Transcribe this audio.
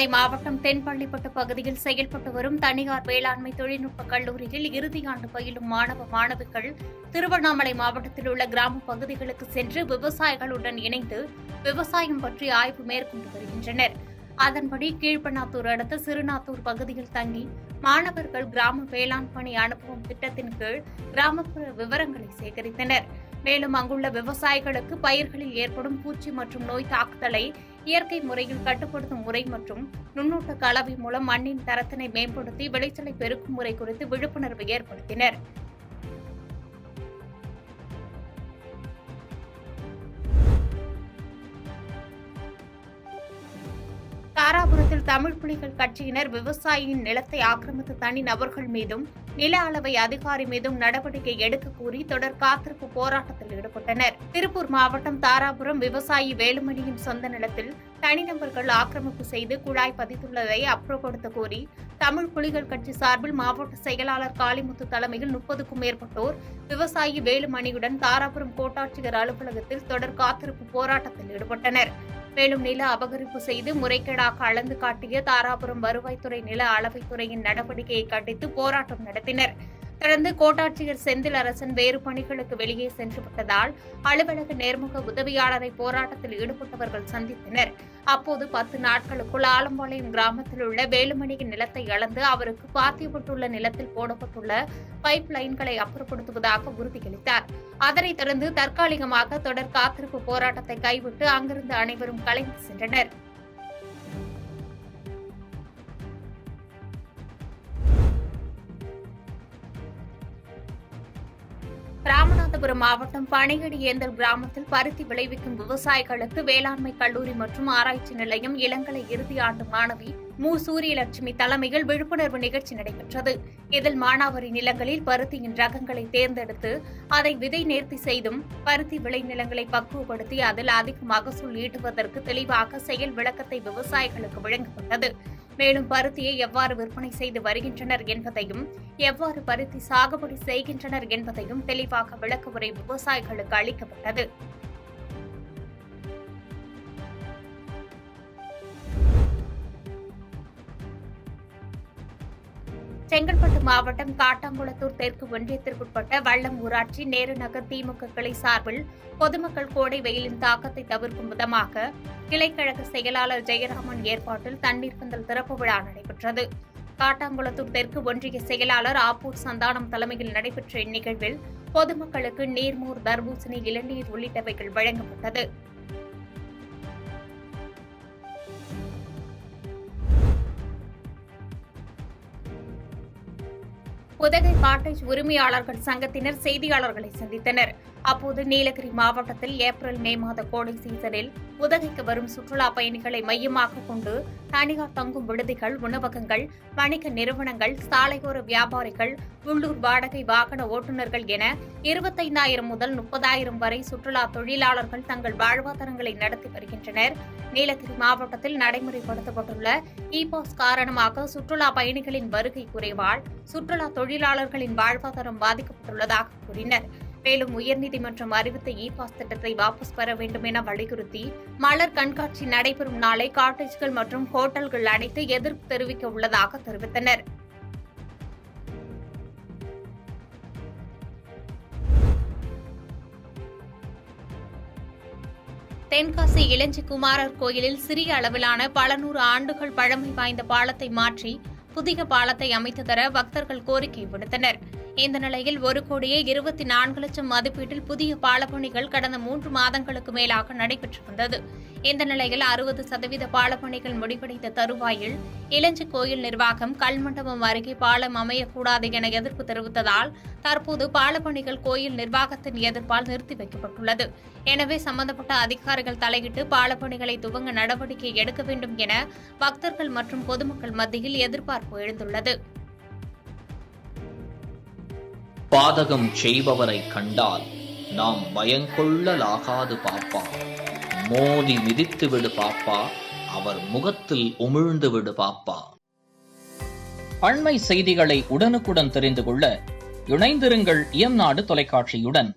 திருவண்ணாமலை மாவட்டம் தென்பள்ளிப்பட்டு பகுதியில் செயல்பட்டு வரும் தனியார் வேளாண்மை தொழில்நுட்ப கல்லூரியில் இறுதியாண்டு பயிலும் மாணவ மாணவிகள் திருவண்ணாமலை மாவட்டத்தில் உள்ள கிராம பகுதிகளுக்கு சென்று விவசாயிகளுடன் இணைந்து விவசாயம் பற்றி ஆய்வு மேற்கொண்டு வருகின்றனர். அதன்படி கீழ்பண்ணாத்தூர் அடுத்த சிறுநாத்தூர் பகுதியில் தங்கி மாணவர்கள் கிராம வேளாண் பணி அனுபவம் திட்டத்தின் கீழ் கிராமப்புற விவரங்களை சேகரித்தனர். மேலும் அங்குள்ள விவசாயிகளுக்கு பயிர்களில் ஏற்படும் பூச்சி மற்றும் நோய் தாக்குதலை இயற்கை முறையில் கட்டுப்படுத்தும் முறை மற்றும் நுண்ணூட்ட கலவை மூலம் மண்ணின் தரத்தினை மேம்படுத்தி விளைச்சலை பெருக்கும் முறை குறித்து விழிப்புணர்வு ஏற்படுத்தினர். தாராபுரத்தில் தமிழ் புலிகள் கட்சியினர் விவசாயியின் நிலத்தை ஆக்கிரமித்த தனி நபர்கள் மீதும் நில அளவை அதிகாரி மீதும் நடவடிக்கை எடுக்க கோரி தொடர் காத்திருப்பு போராட்டத்தில் ஈடுபட்டனர். திருப்பூர் மாவட்டம் தாராபுரம் விவசாயி வேலுமணியின் சொந்த நிலத்தில் தனிநபர்கள் ஆக்கிரமிப்பு செய்து குழாய் பதித்துள்ளதை அப்புறப்படுத்த கோரி தமிழ் புலிகள் கட்சி சார்பில் மாவட்ட செயலாளர் காளிமுத்து தலைமையில் 30க்கும் மேற்பட்டோர் விவசாயி வேலுமணியுடன் தாராபுரம் கோட்டாட்சியர் அலுவலகத்தில் தொடர் காத்திருப்பு போராட்டத்தில் ஈடுபட்டனர். மேலும் நில அபகரிப்பு செய்து முறைகேடாக அளந்து காட்டிய தாராபுரம் வருவாய்த்துறை நில அளவைத்துறையின் நடவடிக்கையை கண்டித்து போராட்டம் நடத்தினர். தொடர்ந்து கோட்டாட்சியர் செந்தில் அரசன் வேறு பணிகளுக்கு வெளியே சென்றுவிட்டதால் அலுவலக நேர்முக உதவியாளரை போராட்டத்தில் ஈடுபட்டவர்கள் சந்தித்தனர். அப்போது 10 நாட்களுக்குள் ஆலம்பாளையம் கிராமத்தில் உள்ள வேலுமணியின் நிலத்தை அளந்து அவருக்கு பாத்தியப்பட்டுள்ள நிலத்தில் போடப்பட்டுள்ள பைப் லைன்களை அப்புறப்படுத்துவதாக உறுதியளித்தார். அதனைத் தொடர்ந்து தற்காலிகமாக தொடர் காத்திருப்பு போராட்டத்தை கைவிட்டு அங்கிருந்து அனைவரும் கலைந்து சென்றனர். ராமநாதபுரம் மாவட்டம் பனையடி ஏந்தல் கிராமத்தில் பருத்தி விளைவிக்கும் விவசாயிகளுக்கு வேளாண்மை கல்லூரி மற்றும் ஆராய்ச்சி நிலையம் இளங்கலை இறுதி ஆண்டு மாணவி மு. சூரியலட்சுமி தலைமையில் விழிப்புணர்வு நிகழ்ச்சி நடைபெற்றது. இதில் மானாவாரி நிலங்களில் பருத்தியின் ரகங்களை தேர்ந்தெடுத்து அதை விதை நேர்த்தி செய்தும் பருத்தி விளை நிலங்களை பக்குவப்படுத்தி அதில் அதிக மகசூல் ஈட்டுவதற்கு தெளிவாக செயல் விளக்கத்தை விவசாயிகளுக்கு வழங்கப்பட்டது. மேலும் பருத்தியை எவ்வாறு விற்பனை செய்து வருகின்றனர் என்பதையும் எவ்வாறு பருத்தி சாகுபடி செய்கின்றனர் என்பதையும் தெளிவாக விளக்கவுரை விவசாயிகளுக்கு அளிக்கப்பட்டது. செங்கல்பட்டு மாவட்டம் காட்டாங்குளத்தூர் தெற்கு ஒன்றியத்திற்குட்பட்ட வல்லம் ஊராட்சி நேருநகர் திமுக கிளை சார்பில் பொதுமக்கள் கோடை வெயிலின் தாக்கத்தை தவிர்க்கும் விதமாக கிளைக்கழக செயலாளர் ஜெயராமன் ஏற்பாட்டில் தண்ணீர் பந்தல் திறப்பு விழா நடைபெற்றது. காட்டாங்குளத்தூர் தெற்கு ஒன்றிய செயலாளர் ஆப்பூர் சந்தானம் தலைமையில் நடைபெற்ற இந்நிகழ்வில் பொதுமக்களுக்கு நீர்மோர், தர்பூசணி, இளநீர் உள்ளிட்டவைகள் வழங்கப்பட்டது. உதகை காட்டேஜ் உரிமையாளர்கள் சங்கத்தினர் செய்தியாளர்களை சந்தித்தனர். அப்போது நீலகிரி மாவட்டத்தில் ஏப்ரல், மே மாத கோடை சீசனில் உதகைக்கு வரும் சுற்றுலா பயணிகளை மையமாக கொண்டு தனியார் தங்கும் விடுதிகள், உணவகங்கள், வணிக நிறுவனங்கள், சாலையோர வியாபாரிகள், உள்ளூர் வாடகை வாகன ஓட்டுநர்கள் என 25,000 முதல் 30,000 வரை சுற்றுலா தொழிலாளர்கள் தங்கள் வாழ்வாதாரங்களை நடத்தி வருகின்றனர். நீலகிரி மாவட்டத்தில் நடைமுறைப்படுத்தப்பட்டுள்ள இ-பாஸ் காரணமாக சுற்றுலா பயணிகளின் வருகை குறைவால் சுற்றுலா தொழிலாளர்களின் வாழ்வாதாரம் பாதிக்கப்பட்டுள்ளதாக கூறினர். மேலும் உயர்நீதிமன்றம் அறிவித்த இ-பாஸ் திட்டத்தை வாபஸ் பெற வேண்டும் என வலியுறுத்தி மலர் கண்காட்சி நடைபெறும் நாளை காட்டேஜ்கள் மற்றும் ஹோட்டல்கள் அனைத்து எதிர்ப்பு தெரிவிக்க உள்ளதாக தெரிவித்தனர். தென்காசி இளஞ்சி குமாரர் கோயிலில் சிறிய அளவிலான பல 100 ஆண்டுகள் பழமை வாய்ந்த பாலத்தை மாற்றி புதிய பாலத்தை அமைத்து தர பக்தர்கள் கோரிக்கை விடுத்தனர். இந்த நிலையில் 1,24,00,000 மதிப்பீட்டில் புதிய பாலப்பணிகள் கடந்த 3 மாதங்களுக்கு மேலாக நடைபெற்று வந்தது. இந்த நிலையில் 60% பாலப்பணிகள் முடிவடைந்த தருவாயில் இளஞ்சி கோயில் நிர்வாகம் கல்மண்டபம் அருகே பாலம் அமையக்கூடாது என எதிர்ப்பு தெரிவித்ததால் தற்போது பாலப்பணிகள் கோயில் நிர்வாகத்தின் எதிர்ப்பால் நிறுத்தி வைக்கப்பட்டுள்ளது. எனவே சம்பந்தப்பட்ட அதிகாரிகள் தலையிட்டு பாலப்பணிகளை துவங்க நடவடிக்கை எடுக்க வேண்டும் என பக்தர்கள் மற்றும் பொதுமக்கள் மத்தியில் எதிர்பார்ப்பு எழுந்துள்ளது. பாதகம் செய்பவரை கண்டால் நாம் பயங்கொள்ளலாகாது பாப்பா, மோதி மிதித்து விடு பாப்பா, அவர் முகத்தில் உமிழ்ந்து விடு பாப்பா. அண்மை செய்திகளை உடனுக்குடன் தெரிந்து கொள்ள இணைந்திருங்கள் இயம்நாடு தொலைக்காட்சியுடன்.